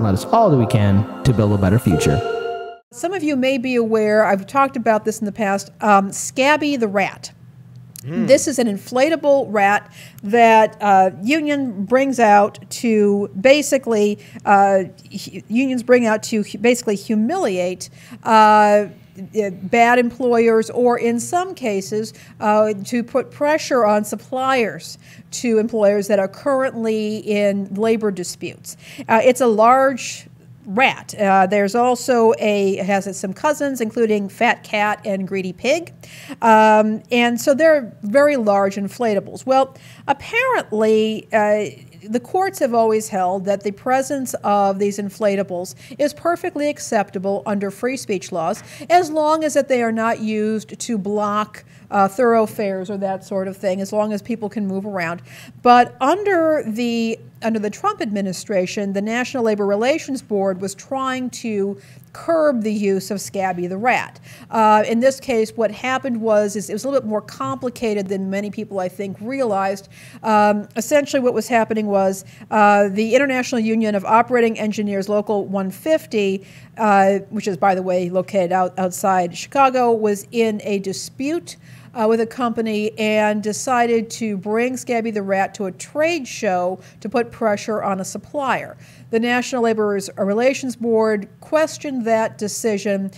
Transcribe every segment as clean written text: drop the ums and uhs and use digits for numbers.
and let us all do we can to build a better future. Some of you may be aware, I've talked about this in the past, Scabby the rat. This is an inflatable rat that union brings out to basically humiliate bad employers, or in some cases to put pressure on suppliers to employers that are currently in labor disputes. It's a large rat. There's also it has some cousins, including Fat Cat and Greedy Pig. And so they're very large inflatables. Well, apparently, the courts have always held that the presence of these inflatables is perfectly acceptable under free speech laws, as long as that they are not used to block thoroughfares or that sort of thing, as long as people can move around. But under the Trump administration, the National Labor Relations Board was trying to curb the use of Scabby the rat. In this case, what happened was it was a little bit more complicated than many people, I think, realized. Essentially, what was happening was the International Union of Operating Engineers, Local 150, which is, by the way, located outside Chicago, was in a dispute with a company and decided to bring Scabby the rat to a trade show to put pressure on a supplier. The National Labor Relations Board questioned that decision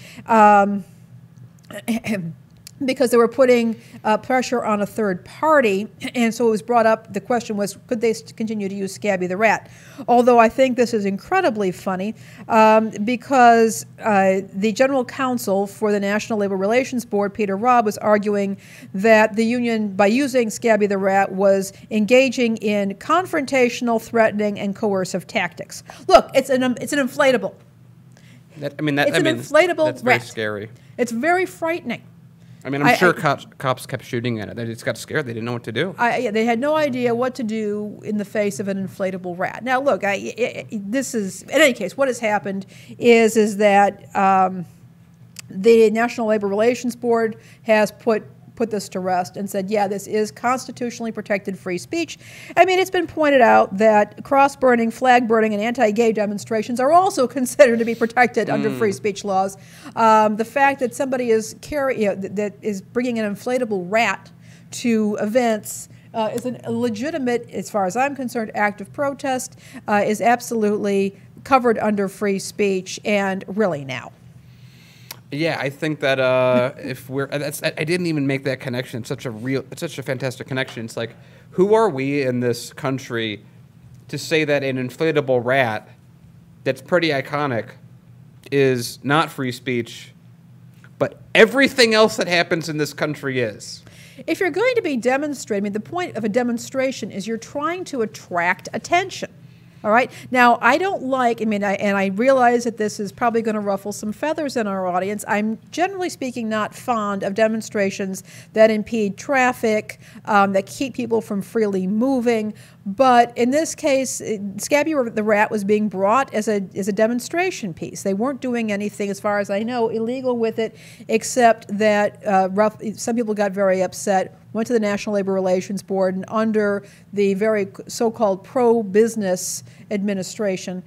because they were putting pressure on a third party, and so it was brought up, the question was, could they continue to use Scabby the rat? Although I think this is incredibly funny because the General Counsel for the National Labor Relations Board, Peter Robb, was arguing that the union, by using Scabby the rat, was engaging in confrontational, threatening, and coercive tactics. Look, it's an inflatable. It's an inflatable that's rat. Very scary. It's very frightening. I mean, I'm sure cops kept shooting at it. They just got scared. They didn't know what to do. Yeah, they had no idea what to do in the face of an inflatable rat. Now, look, this is, in any case, what has happened is that the National Labor Relations Board has put this to rest and said, yeah, this is constitutionally protected free speech. I mean, it's been pointed out that cross-burning, flag-burning, and anti-gay demonstrations are also considered to be protected under free speech laws. The fact that somebody is that is bringing an inflatable rat to events is a legitimate, as far as I'm concerned, act of protest, is absolutely covered under free speech, and really now. Yeah, I think that if we're, I didn't even make that connection. It's such a fantastic connection. It's like, who are we in this country to say that an inflatable rat that's pretty iconic is not free speech, but everything else that happens in this country is? If you're going to be demonstrating, I mean, the point of a demonstration is you're trying to attract attention. All right. Now, I don't like, and I realize that this is probably going to ruffle some feathers in our audience. I'm generally speaking not fond of demonstrations that impede traffic, that keep people from freely moving. But in this case, Scabby the rat was being brought as a demonstration piece. They weren't doing anything, as far as I know, illegal with it, except that some people got very upset, went to the National Labor Relations Board, and under the very so-called pro-business administration,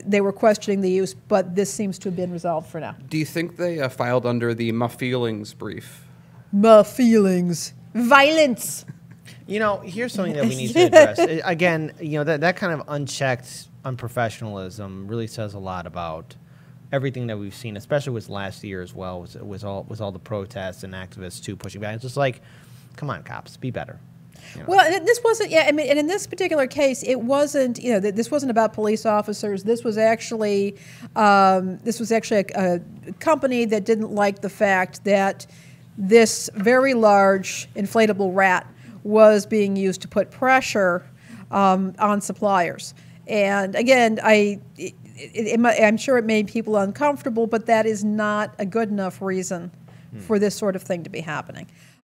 they were questioning the use, but this seems to have been resolved for now. Do you think they filed under the "my feelings" brief? My feelings. Violence. You know, here's something that we need to address. Again, you know, that kind of unchecked unprofessionalism really says a lot about everything that we've seen, especially with last year as well, was all the protests and activists too pushing back. It's just like, come on, cops, be better. You know. Well, this wasn't. Yeah, I mean, and in this particular case, it wasn't. You know, this wasn't about police officers. This was actually a company that didn't like the fact that this very large inflatable rat was being used to put pressure on suppliers. And again, I'm sure it made people uncomfortable, but that is not a good enough reason for this sort of thing to be happening.